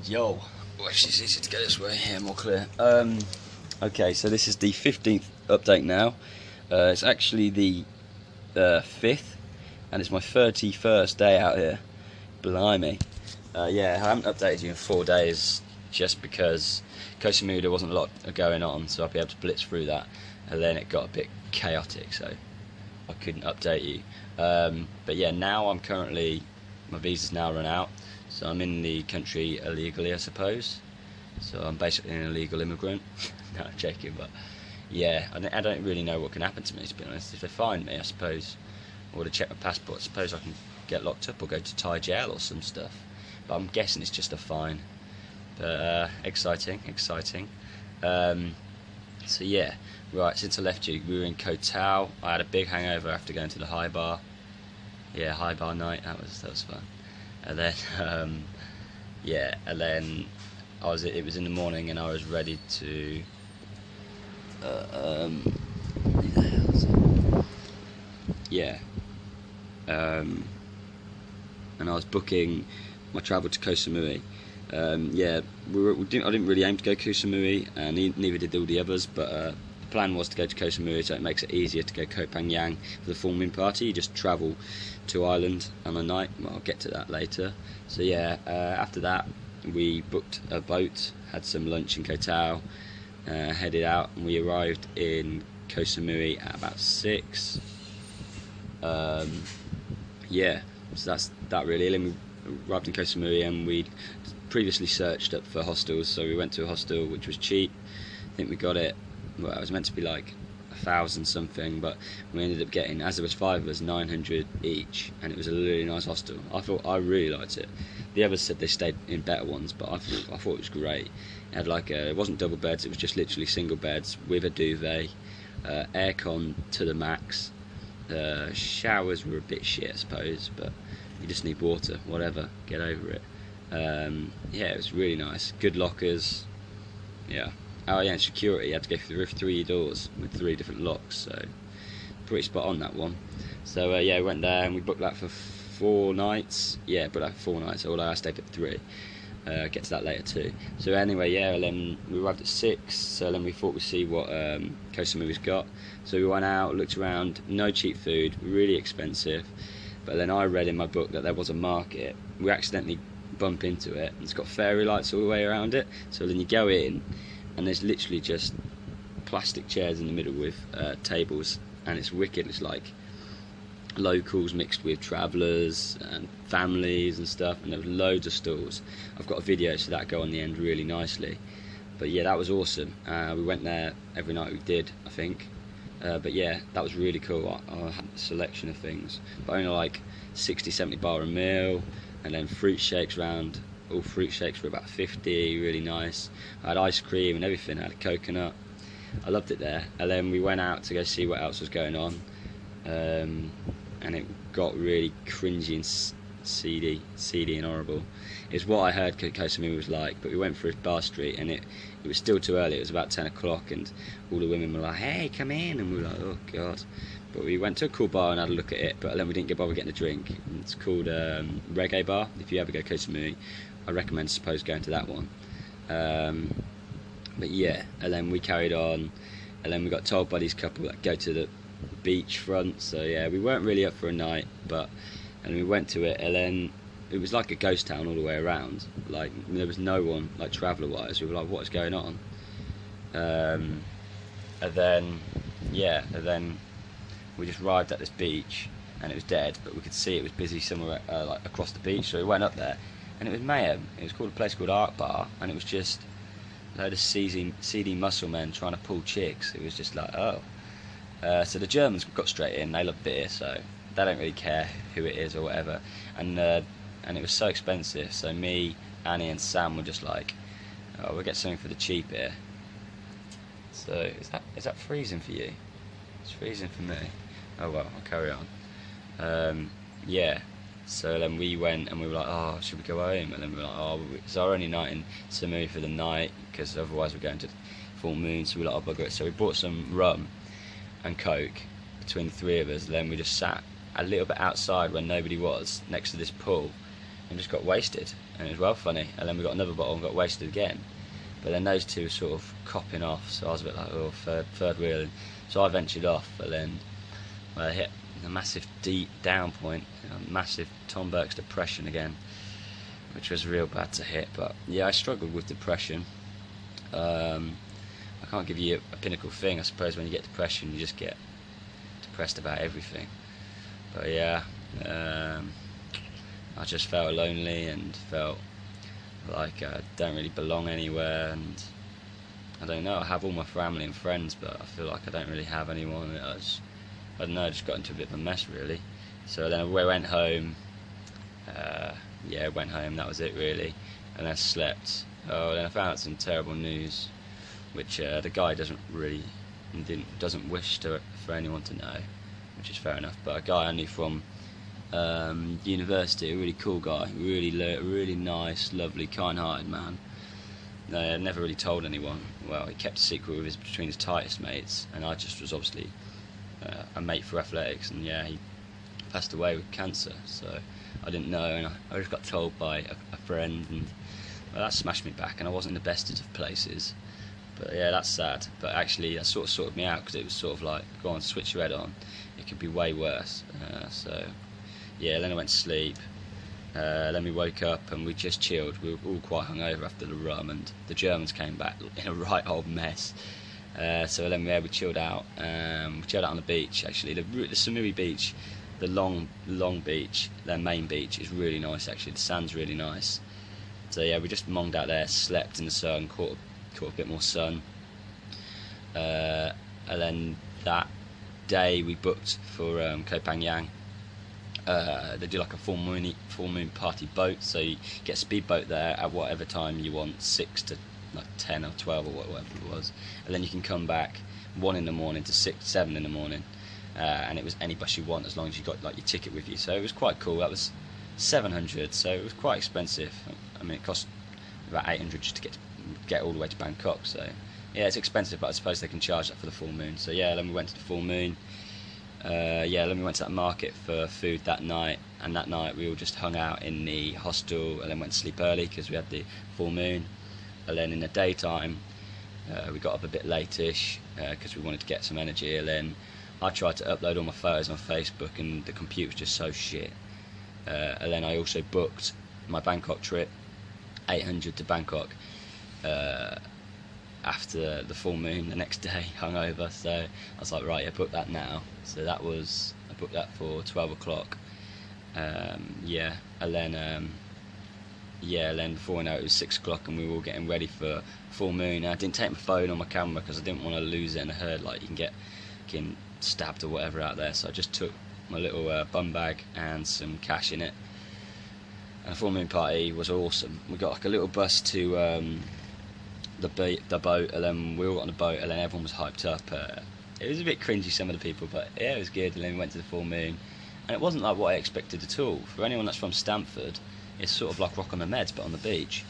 Yo. Well, actually, it's easier to go this way. Here, more clear. Okay, so this is the 15th update now. It's actually the 5th, and it's my 31st day out here. Blimey. Yeah, I haven't updated you in 4 days just because Koh Samui there wasn't a lot going on, so I'll be able to blitz through that. And then it got a bit chaotic, so I couldn't update you. But yeah, now I'm currently, my visa's now run out, so I'm in the country illegally, I suppose. So I'm basically an illegal immigrant. No, I'm joking, but yeah, I don't really know what can happen to me, to be honest. If they find me, I suppose, or to check my passport, I suppose I can get locked up or go to Thai jail or some stuff. But I'm guessing it's just a fine. But exciting. So yeah, right, since I left you, we were in Koh Tao. I had a big hangover after going to the high bar. Yeah, high bar night, that was fun. And then, yeah, and then it was in the morning and I was ready to, yeah, and I was booking my travel to Koh Samui. Yeah, I didn't really aim to go Koh Samui, and neither did all the others, but the plan was to go to Koh Samui, so it makes it easier to go Koh Phangan for the full moon party. You just travel to Ireland on a night. Well, I'll get to that later. So yeah, after that we booked a boat, had some lunch in Koh Tao, headed out, and we arrived in Koh Samui at about 6. Yeah, so that's that really. Then we arrived in Koh Samui and we'd previously searched up for hostels, so we went to a hostel which was cheap. I think we got it, well, it was meant to be like 1,000 something, but we ended up getting, as there was 5 of us, 900 each, and it was a really nice hostel. I really liked it. The others said they stayed in better ones, but I thought it was great. It had like it wasn't double beds, it was just literally single beds with a duvet, aircon to the max. Showers were a bit shit, I suppose, but you just need water, whatever, get over it. Yeah, it was really nice. Good lockers. Yeah. Oh yeah, and security. You had to go through 3 doors with 3 different locks, so pretty spot on that one. So yeah, we went there and we booked that for 4 nights. Yeah, booked that for 4 nights, although I stayed at 3. Get to that later too. So anyway, yeah, and then we arrived at 6, so then we thought we'd see what Koh Samui's got. So we went out, looked around, no cheap food, really expensive. But then I read in my book that there was a market. We accidentally bump into it, and it's got fairy lights all the way around it. So then you go in, and there's literally just plastic chairs in the middle with tables, and it's wicked. It's like locals mixed with travellers and families and stuff, and there was loads of stalls. I've got a video, so that'll go on the end really nicely. But yeah, that was awesome. We went there every night we did, I think. But yeah, that was really cool. I had a selection of things, but only like 60-70 bar a meal, and then fruit shakes round. All fruit shakes were about 50, really nice. I had ice cream and everything. I had a coconut. I loved it there. And then we went out to go see what else was going on, and it got really cringy and seedy and horrible. It's what I heard Koh Samui was like, but we went through Bar Street and it was still too early. It was about 10 o'clock and all the women were like, hey, come in, and we were like, oh god. But we went to a cool bar and had a look at it, but then we didn't bother getting a drink. It's called Reggae Bar. If you ever go Koh Samui, I recommend, suppose, going to that one. But yeah, and then we carried on, and then we got told by these couple that go to the beach front. So yeah, we weren't really up for a night, and we went to it, and then it was like a ghost town all the way around. Like there was no one, like traveller wise. We were like, what is going on? And then yeah, and then we just arrived at this beach and it was dead, but we could see it was busy somewhere like across the beach. So we went up there and it was mayhem. It was called a place called Art Bar, and it was just a load of seedy muscle men trying to pull chicks. It was just like, oh. So the Germans got straight in. They love beer, so they don't really care who it is or whatever. And it was so expensive. So me, Annie, and Sam were just like, oh, we'll get something for the cheap here. So is that freezing for you? It's freezing for me. Oh well, I'll carry on. Yeah. So then we went and we were like, oh, should we go home? And then we were like, oh, it's our only night in Samui for the night, because otherwise we're going to full moon. So we were like, oh, bugger it. So we bought some rum and coke between the 3 of us. And then we just sat a little bit outside where nobody was, next to this pool, and just got wasted, and it was well funny. And then we got another bottle and got wasted again. But then those two were sort of copping off, so I was a bit like, oh, third wheel. So I ventured off, but then I hit a massive deep down point, a massive Tom Burke's depression again, which was real bad to hit. But yeah, I struggled with depression. I can't give you a pinnacle thing. I suppose when you get depression, you just get depressed about everything. But yeah, I just felt lonely and felt like I don't really belong anywhere, and I don't know, I have all my family and friends, but I feel like I don't really have anyone. I don't know, I just got into a bit of a mess really. So then I went home, went home, that was it really, and I slept. Oh, then I found out some terrible news, which the guy doesn't wish for anyone to know, which is fair enough, but a guy I knew from university, a really cool guy, really nice, lovely, kind-hearted man. I never really told anyone. Well, he kept a secret between his tightest mates, and I just was obviously a mate for athletics, and yeah, he passed away with cancer, so I didn't know, and I just got told by a friend, and well, that smashed me back, and I wasn't in the bestest of places. But yeah, that's sad, but actually that sort of sorted me out, because it was sort of like, go on, switch your head on, it could be way worse. So yeah, then I went to sleep. Then we woke up and we just chilled. We were all quite hungover after the rum, and the Germans came back in a right old mess. So then we chilled out. We chilled out on the beach. Actually, the Samui beach, the long beach, their main beach, is really nice. Actually, the sand's really nice. So yeah, we just monged out there, slept in the sun, caught a bit more sun. And then that day we booked for Koh Phangan. They do like a full moon party boat, so you get a speedboat there at whatever time you want, 6 to like 10 or 12 or whatever it was, and then you can come back 1 in the morning to 6, 7 in the morning, and it was any bus you want as long as you got like your ticket with you. So it was quite cool. That was 700, so it was quite expensive. I mean, it cost about 800 just to get all the way to Bangkok. So yeah, it's expensive, but I suppose they can charge that for the full moon. So yeah, then we went to the full moon. Then we went to that market for food that night, and that night we all just hung out in the hostel and then went to sleep early because we had the full moon. And then in the daytime we got up a bit late-ish because we wanted to get some energy, and then I tried to upload all my photos on Facebook and the computer was just so shit. And then I also booked my Bangkok trip, 800 to Bangkok, after the full moon the next day, hungover. So I was like, right, yeah, book that now. So I booked that for 12 o'clock. And then before I know it was 6 o'clock and we were all getting ready for full moon. I didn't take my phone or my camera because I didn't want to lose it, and I heard like you can get stabbed or whatever out there. So I just took my little bum bag and some cash in it. And the full moon party was awesome. We got like a little bus to the boat, and then we all got on the boat, and then everyone was hyped up. It was a bit cringy, some of the people, but yeah, it was good. And then we went to the full moon, and it wasn't like what I expected at all. For anyone that's from Stamford, it's sort of like Rock on the Meds but on the beach.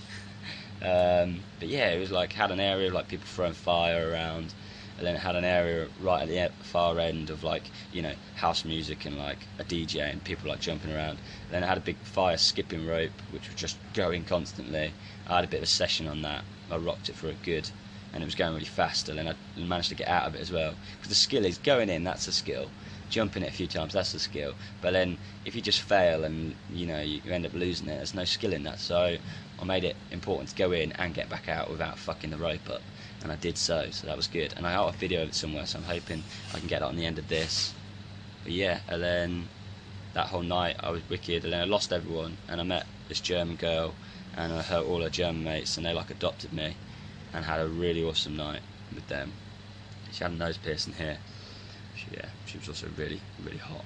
But yeah, it was like, had an area of like people throwing fire around, and then it had an area right at the far end of like, you know, house music and like a DJ and people like jumping around. And then it had a big fire skipping rope which was just going constantly. I had a bit of a session on that. I rocked it for a good, and it was going really fast, and then I managed to get out of it as well, because the skill is going in, that's a skill, jumping it a few times, that's a skill, but then if you just fail and you know you end up losing it, there's no skill in that. So I made it important to go in and get back out without fucking the rope up, and I did so that was good. And I got a video of it somewhere, so I'm hoping I can get that on the end of this. But yeah, and then that whole night I was wicked, and then I lost everyone, and I met this German girl and I heard all her German mates, and they like adopted me, and had a really awesome night with them. She had a nose piercing here. She was also really hot.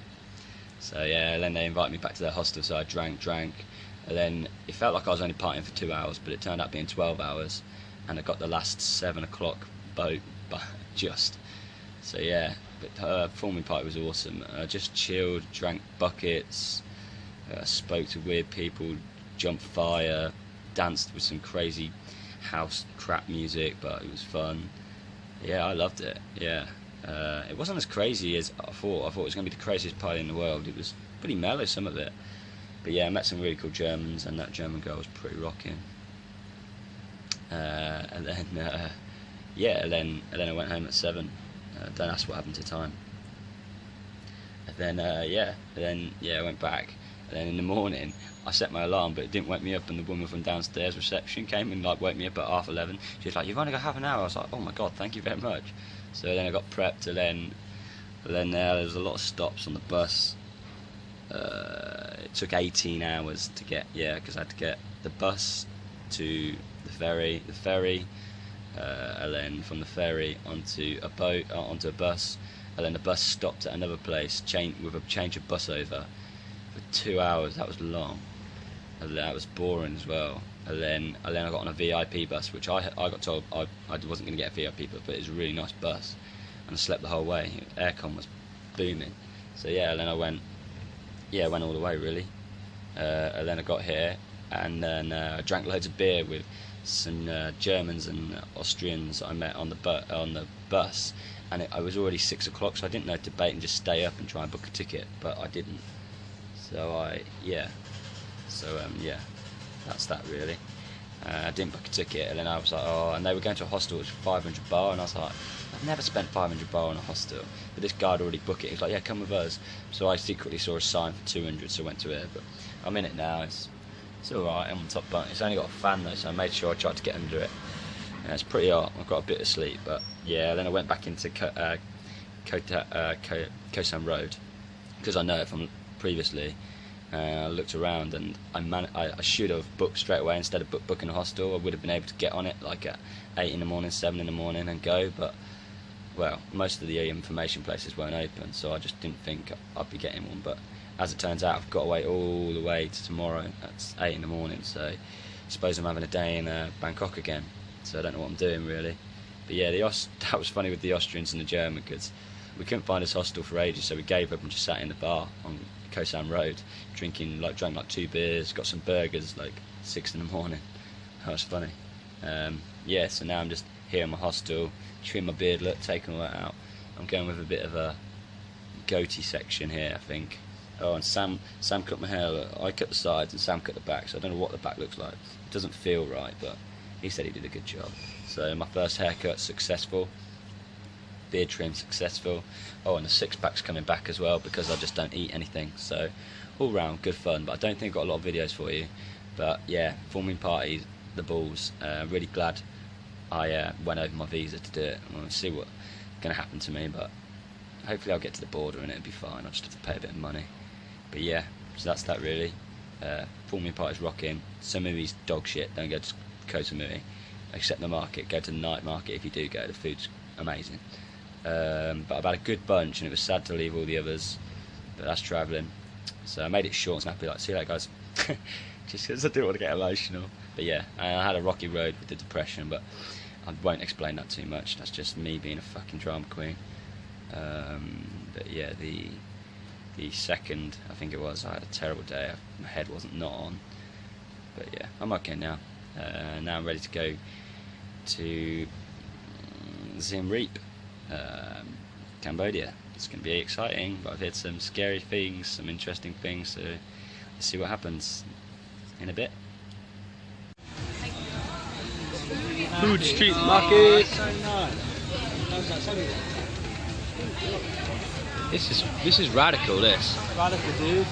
So yeah, and then they invited me back to their hostel, so I drank, and then it felt like I was only partying for 2 hours, but it turned out being 12 hours, and I got the last 7 o'clock boat, but just. So yeah, but her full moon party was awesome. I just chilled, drank buckets, spoke to weird people, jumped fire, danced with some crazy house crap music, but it was fun. Yeah, I loved it. Yeah, it wasn't as crazy as I thought. I thought it was going to be the craziest party in the world. It was pretty mellow, some of it. But yeah, I met some really cool Germans, and that German girl was pretty rocking. And then and then I went home at 7. Don't ask what happened to time. And then I went back. And then in the morning, I set my alarm, but it didn't wake me up. And the woman from downstairs reception came and like woke me up at 11:30. She was like, "You've only got half an hour." I was like, "Oh my god, thank you very much." So then I got prepped, and then there was a lot of stops on the bus. It took 18 hours to get, because I had to get the bus to the ferry, and then from the ferry onto a boat, onto a bus, and then the bus stopped at another place, with a change of bus over for 2 hours. That was long, and that was boring as well. And then I got on a VIP bus, which I got told I wasn't going to get a VIP bus, but it was a really nice bus, and I slept the whole way. Aircon was booming. So and then I went all the way really. And then I got here, and then I drank loads of beer with some Germans and Austrians I met on the bus, and I was already 6 o'clock, so I didn't know to debate and just stay up and try and book a ticket, but I didn't. So that's that really. I didn't book a ticket, and then I was like, and they were going to a hostel which was 500 baht, and I was like, I've never spent 500 baht on a hostel, but this guy had already booked it. He was like, yeah, come with us. So I secretly saw a sign for 200, so I went to it, but I'm in it now. It's alright. I'm on top bunk. It's only got a fan though, so I made sure I tried to get under it. It's pretty hot. I've got a bit of sleep, but then I went back into Kosan Road, because I know it from previously. I looked around, and I should have booked straight away instead of booking a hostel. I would have been able to get on it like at 8 in the morning, 7 in the morning and go, but most of the information places weren't open, so I just didn't think I'd be getting one. But as it turns out, I've got to wait all the way to tomorrow. That's 8 in the morning, so I suppose I'm having a day in Bangkok again, so I don't know what I'm doing really. But yeah, that was funny with the Austrians and the German, because we couldn't find this hostel for ages, so we gave up and just sat in the bar on Kosan Road, drank like 2 beers, got some burgers like 6 in the morning. That was funny. So now I'm just here in my hostel, trimming my beard look, taking all that out. I'm going with a bit of a goatee section here, I think. Oh, and Sam cut my hair. Look, I cut the sides and Sam cut the back, so I don't know what the back looks like. It doesn't feel right, but he said he did a good job. So my first haircut successful. Beard trim successful. Oh, and the 6-pack's coming back as well, because I just don't eat anything. So all round good fun, but I don't think I've got a lot of videos for you. But yeah, forming parties, the balls. Really glad I went over my visa to do it. I'm going to see what's going to happen to me, but hopefully I'll get to the border and it'll be fine. I'll just have to pay a bit of money. But yeah, so that's that really. Forming parties rocking. Some movies dog shit. Don't go to Koh Samui, except the market. Go to the night market if you do go. The food's amazing. But I've had a good bunch, and it was sad to leave all the others, but that's travelling. So I made it short and snappy, like, see you later guys. Just because I didn't want to get emotional. But yeah, I had a rocky road with the depression, but I won't explain that too much. That's just me being a fucking drama queen. But yeah, the second, I think it was, I had a terrible day. My head wasn't not on. But yeah, I'm okay now. Now I'm ready to go to Siem Reap, Cambodia. It's going to be exciting, but I've heard some scary things, some interesting things, so let's see what happens in a bit. Food street market. This is radical. This. Radical, dude.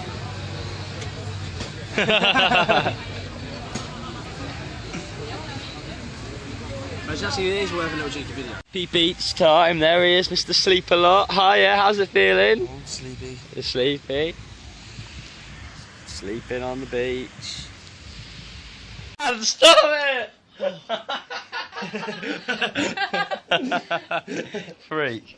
It's actually it is worth a little cheeky video. Pee Beach time. There he is, Mr. Sleep a Lot. Hiya, how's it feeling? Oh, sleepy. You're sleepy. Sleeping on the beach. And stop it! Freak.